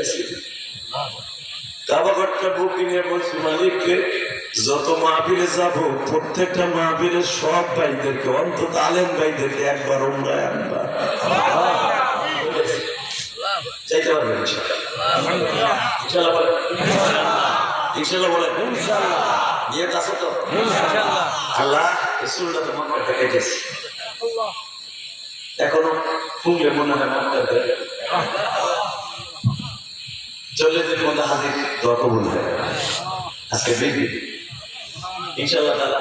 গেছি। কাবাঘরটা বুকিং এ বলছি মালিককে যত মাহফিলে যাবো প্রত্যেকটা মাহফিলের সব ভাইদেরকে অন্তত আলেম ভাইদেরকে একবার উমরায় আনবা। চাইতে পারবেন ইনশাআল্লাহ বলেন, ইনশাআল্লাহ বলেন, নিয়ত আছে তো? আল্লাহ রাসূলটা তোমার কথা কেটেছে, এখনো ফুলে মনে হয় মক্কাতে চলে যে মধ্যে হাজির দোয়া কবুল হয়। আজকে দেখবি ইনশাআল্লাহ তাআলা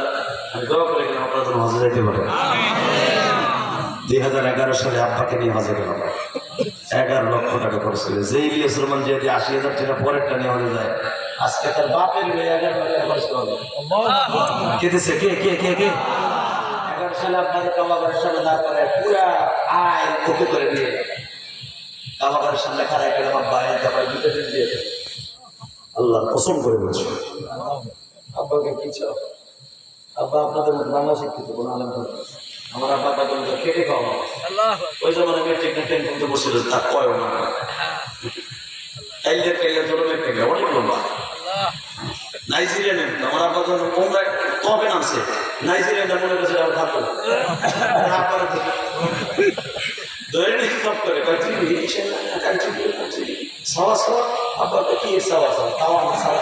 আমি দোয়া করে গেলাম আপনারা যেন হজে যাইতে পারেন। 2011 সালে আব্বাকে নিয়ে হজে গেলাম, 11 লক্ষ টাকা খরচ করে। যে ইলিয়াস রহমান যদি 80,000 টাকা পরেরটা নিয়ে হজে যায়, আজকে তার বাপের 11 লক্ষ টাকা খরচ করবে। কে দিছে? কে কে কে কে 11 সালে আপনাদের কাবাঘরের সামনে দাঁড় করে পুরা আয় ওকে করে দিয়ে কাবাঘরের সামনে খাড়াই করে আমার বাইরে তারপরে দুটো দিন দিয়ে আল্লাহর কসম করে বলছো। আব্বাকে কি চাও? আব্বা আপনাদের বাংলা শিক্ষিত কোন আলেম না, আমার আব্বা তাদের খেটে খাওয়া ওই জমানে মেট্রিক না 10 পর্যন্ত বসছিল, তা কয় না কাইলের জন্য মেট্রিক অনেক লম্বা। নাইজেরিয়া নেন আমার আব্বা যখন তোমরা কবে নামছে নাইজেরিয়ানটা মনে করছে থাকো ধরে নাকি সব করে সাওয়া সাওয়া আব্বাকে কি সাওয়া সাওয়া তাওয়া না সাওয়া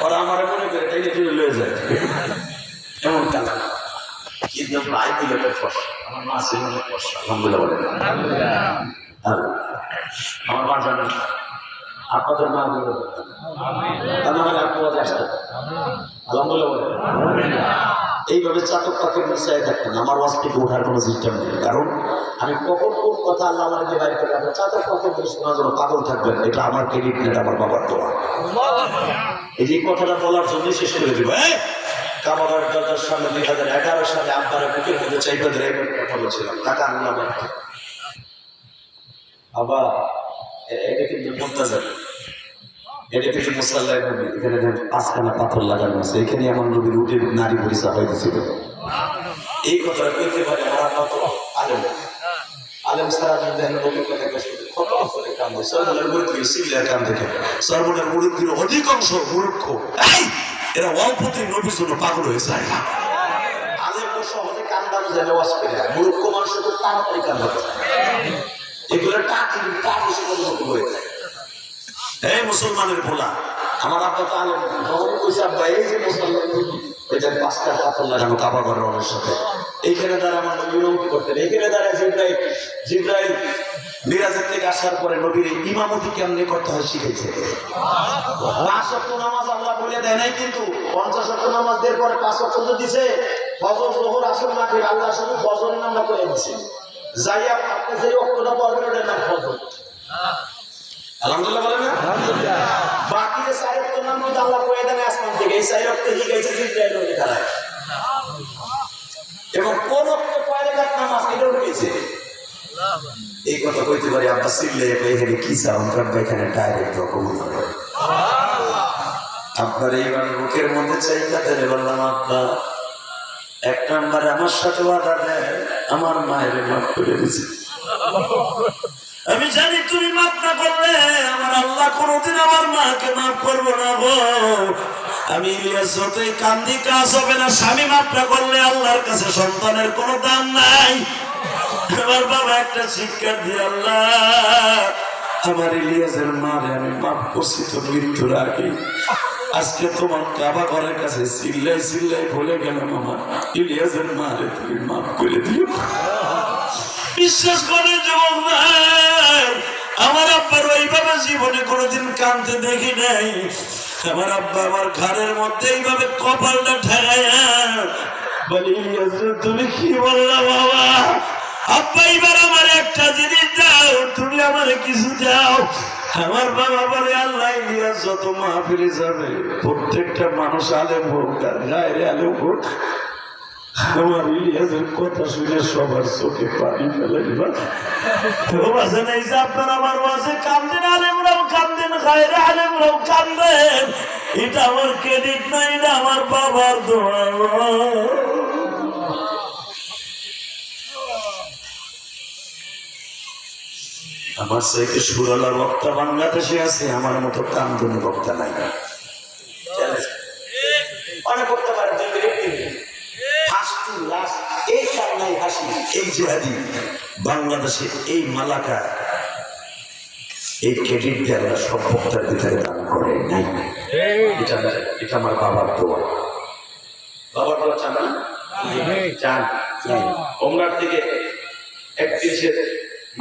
ওরা আমার মনে করে তাই চলে লয়ে যায় এমন কাজ। কিন্তু আই দিলে আমার মা ছিল অনেক কষ্ট, আলহামদুলিল্লাহ বলেন আমার মা জানেন আপনাদের মা আলহামদুলিল্লাহ বলেন। এইভাবে চাতক পাখির মিশাই থাকতেন, আমার ওয়াজ থেকে ওঠার কোনো সিস্টেম নেই, কারণ আমি কখন কোন কথা আল্লাহ আমাকে বাইরে করে আপনার চাতক পাখির শোনার জন্য পাগল থাকবেন, এটা আমার ক্রেডিট নেই, আমার বাবার দোয়া। এই যে কথাটা বলার জন্য শেষ করে দিব। কাবাঘর দরজার সামনে 2011 সালে আব্বার বুকের মধ্যে চাইতে ধরে কথা বলছিলাম, টাকা আনলাম আবার এটা কিন্তু বলতে যাবে, এটা কিন্তু মুসাল্লাহ নবী, এখানে 5খানা পাথর লাগানো আছে, এখানে আমার নবীর উঠে নারী পরিচয় হয়েছিল। এই কথাটা বলতে পারে আমার আব্বা তো আলেম, আলেম সারা দিন দেখেন নবীর কথা খতম করে কান্দে, সর্বনের মুরব্বী সিল্লার কান থেকে সর্বনের মুরব্বীর অধিকাংশ মূর্খ, এরা অল্পতেই নবীর জন্য পাগল হয়ে যায়। আলেম সহজে কান্দানো যায় ওয়াজ করে, মূর্খ মানুষ তো তাড়াতাড়ি কান্দানো যায়, এগুলো টাকি টাকি মতো হয়ে যায়। এই মুসলমানের ভোলা আমার আব্বা তো আলেম, তখন কইছে আব্বা এই যে মুসলমান এটা 5টা পাথর লাগানো কাবাঘরের রনের সাথে, এইখানে দ্বারা আমার নবী কি করতেন, এইখানে দ্বারা জিব্রাইল মিরাজের থেকে আসার পরে নবীর ইমামতি কেমনে করতে হয় শিখেছে। 5 ওয়াক্ত নামাজ আল্লাহ বলে দেয় নাই, কিন্তু 50 ওয়াক্ত নামাজ দেওয়ার পরে 5 ওয়াক্ত দিছে, ফজর যোহর আসর মাগরিব আল্লাহ শুধু ফজরের নামটা করে দিছে, যাই আপনি যে ওয়াক্তটা পড়বেন ওটার নাম ফজর। আলহামদুলিল্লাহ বলেন না, বাকি যে 4 ওয়াক্ত নামাজ আল্লাহ করে দেন আসমান থেকে, এই 4 ওয়াক্ত শিখাইছে জিব্রাইল ওই খারায়, এবং কোন ওয়াক্ত কয় রাকাত নামাজ এটাও শিখাইছে। এই কথা কইতে পারি আব্বা সিল্লে এখানে কি চাও, আমরা এখানে ডাইরেক্ট রকম আপনার এইবার বুকের মধ্যে চাইতে বললাম আব্বা 1 নম্বরে আমার সাথে ওয়াদা দেয় আমার মায়ের মাফ করে দিয়েছে, আমি জানি তুমি মাফ না করলে আমার আল্লাহ কোনোদিন আমার মাকে মাফ করবো না গো। আমি ইলিয়াস যতই কান্দি কাজ হবে না, স্বামী মাফ না করলে আল্লাহর কাছে সন্তানের কোনো দাম নাই। আমার বাবা একটা শিক্ষা দিয়ে আল্লাহ আমার ইলিয়াসের মারে আমি মাফ করছি তো মৃত্যুর আগে, আজকে তোমার কাবা ঘরের কাছে চিল্লাই চিল্লাই বলে গেলাম আমার ইলিয়াসের মারে তুমি মাফ করে দিও। বিশ্বাস করে যুবক ভাই, আমার আব্বার ওইভাবে জীবনে কোনোদিন কাঁদতে দেখি নাই। আমার আব্বা আমার ঘরের মধ্যে এইভাবে কপালটা ঠেকাইয়া বলি ইলিয়াস তুমি কি বললা বাবা, আব্বা এবার আমার একটা জিনিস দাও, তুমি আমার কিছু দাও। আমার বাবা বলে আল্লাহ ইলিয়াস যত মাহফিলে যাবে প্রত্যেকটা মানুষ আলেম হোক আর গায়ের আলেম হোক, আমার ইলিয়াসের কথা শুনে সবার চোখে পানি ফেলাইবা। আপনার আমার মাঝে কান্দেন, আলেমরাও কান্দেন, গায়ের আলেমরাও কান্দেন, এটা আমার ক্রেডিট নাই, এটা আমার বাবার দোয়া। আমার চাইতে সুরালা বক্তা বাংলাদেশে আছে, আমার মতো কামদুনি বক্তা নাই। অনেক করতে পারে এই জিহাদি বাংলাদেশে এই মালাকা এই ক্রেডিট দেওয়া সব বক্তার ভিতরে দান করে নাই। এটা আমার বাবার দোয়া। বাবার দোয়া চান না? চান। ওমরার থেকে 31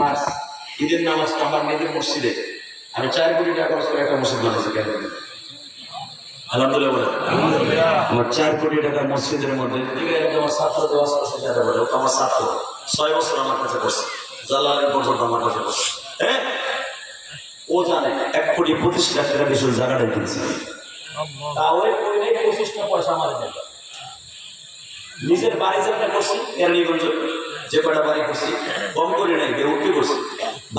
মার্চ ঈদের নামাজটা আমার নিজের মসজিদে আমি 4 কোটি টাকা খরচ করে একটা মসজিদ বানিয়েছি। কেন? আলহামদুলিল্লাহ। আমার 4 কোটি টাকা মসজিদের মধ্যে আমার ছাত্র দেওয়া বলে ও তো আমার ছাত্র, 6 বছর আমার কাছে করছে, জালালের পর্যন্ত আমার কাছে করছে। হ্যাঁ, ও জানে 1 কোটি 25 লাখ টাকা কিছু জায়গাটা কিনছে। তাহলে 25টা পয়সা আমার দেবে। নিজের বাড়ি যেটা করছি কেরানীগঞ্জ যে কটা বাড়ি করছি কম করে নাই, বেউটি করছি।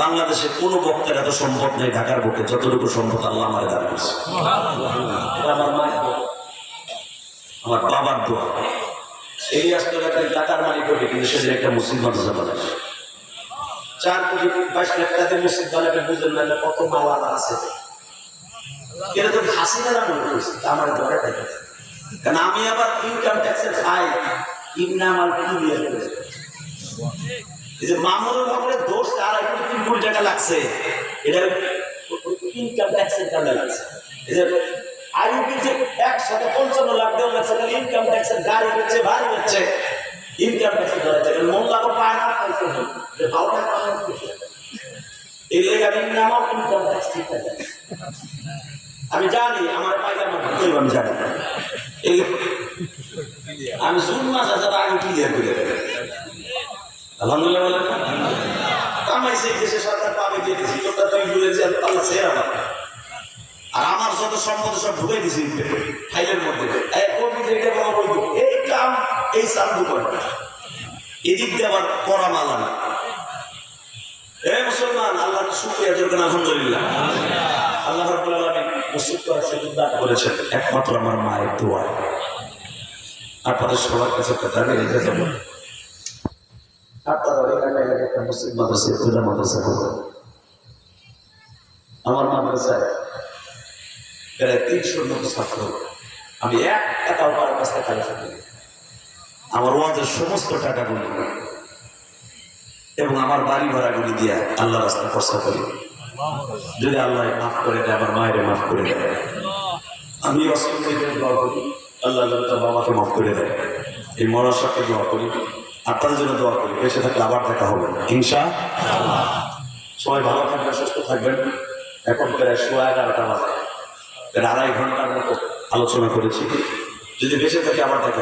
বাংলাদেশে কোনো বক্তার এত সম্পদ নেই ঢাকার বুকে যতটুকু সম্পদ আল্লাহ আমার দান করছে। আমার মায়ের দোয়া, আমার বাবার দোয়া। এই আসলে একটা টাকার মালিক হবে, কিন্তু সেদিন একটা মুসলিম মাদ্রাসা বানায় 4 কোটি 22 লাখ টাকা মসজিদ বানাবে। বুঝলেন না কত মাওলানা আছে? এটা তো হাসিনারা মনে করছে আমার দোয়া তাই। কারণ আমি আবার ইনকাম ট্যাক্সের খাই, ইমনাম আল ক্লিয়ার করে এই যে মামুনুল হকের দোষ তার 3 কোটি টাকা লাগছে, এটা ইনকাম ট্যাক্সের কারণে লাগছে। এই যে আইউপি যে একসাথে 55 লাখ দেওয়া লাগছে, ইনকাম ট্যাক্সের গাড়ি হচ্ছে ভারী হচ্ছে, ইনকাম ট্যাক্সের ধরেছে মোল্লাকে পায় না পাইছে যে ভাওটা এই লেগে ইমনাম আল ইনকাম ট্যাক্স ঠিক আছে। আমি জানি আমার পায়জামা আমি জানি আমি জুন মাস যারা আগে ক্লিয়ার করে দেবে। আলহামদুলিল্লাহ বলেন কামাইছে দেশে সরকার পাবে দিয়েছি, তোটা তুই বলেছি আল্লাহ ছেড়ে আমার। আর আমার যত সম্পদ সব ঢুকে দিছি ফাইলের মধ্যে। এই কাম এই চান্দু করে এদিক দিয়ে আবার করা মালা না। এ মুসলমান, আল্লাহর শুকরিয়া করবেন আলহামদুলিল্লাহ। আল্লাহ রাব্বুল আলামিন মসজিদ করার সুযোগ দান করেছেন একমাত্র আমার মায়ের দোয়া। আপনাদের সবার কাছে একটা দাবি রেখে যাব, আপনারা এলাকায় একটা মসজিদ মাদ্রাসা পূজা মাদ্রাসা করবেন। আমার মাদ্রাসায় প্রায় 300 মতো ছাত্র, আমি 1 টাকাও কারোর কাছ থেকে কালেকশন করি। আমার ওয়াজের সমস্ত টাকাগুলি এবং আমার বাড়ি ভাড়াগুলি দিয়ে আল্লাহ রাস্তায় খরচা করি। যদি আল্লাহ মাফ করে দেয়, আমার মায়ের মাফ করে দেয়, আমি অসংখ্য দোয়া করি আল্লাহ তার বাবাকে মাফ করে দেয়। এই মরার সাথে দোয়া করি, আপনাদের জন্য দোয়া করি, বেঁচে থাকলে আবার দেখা হবে ইনশাআল্লাহ। সবাই ভালো থাকবেন, সুস্থ থাকবেন। এখন প্রায় 11:30 বাজে, প্রায় 2.5 ঘন্টার মতো আলোচনা করেছি। যদি বেঁচে থাকে আবার দেখা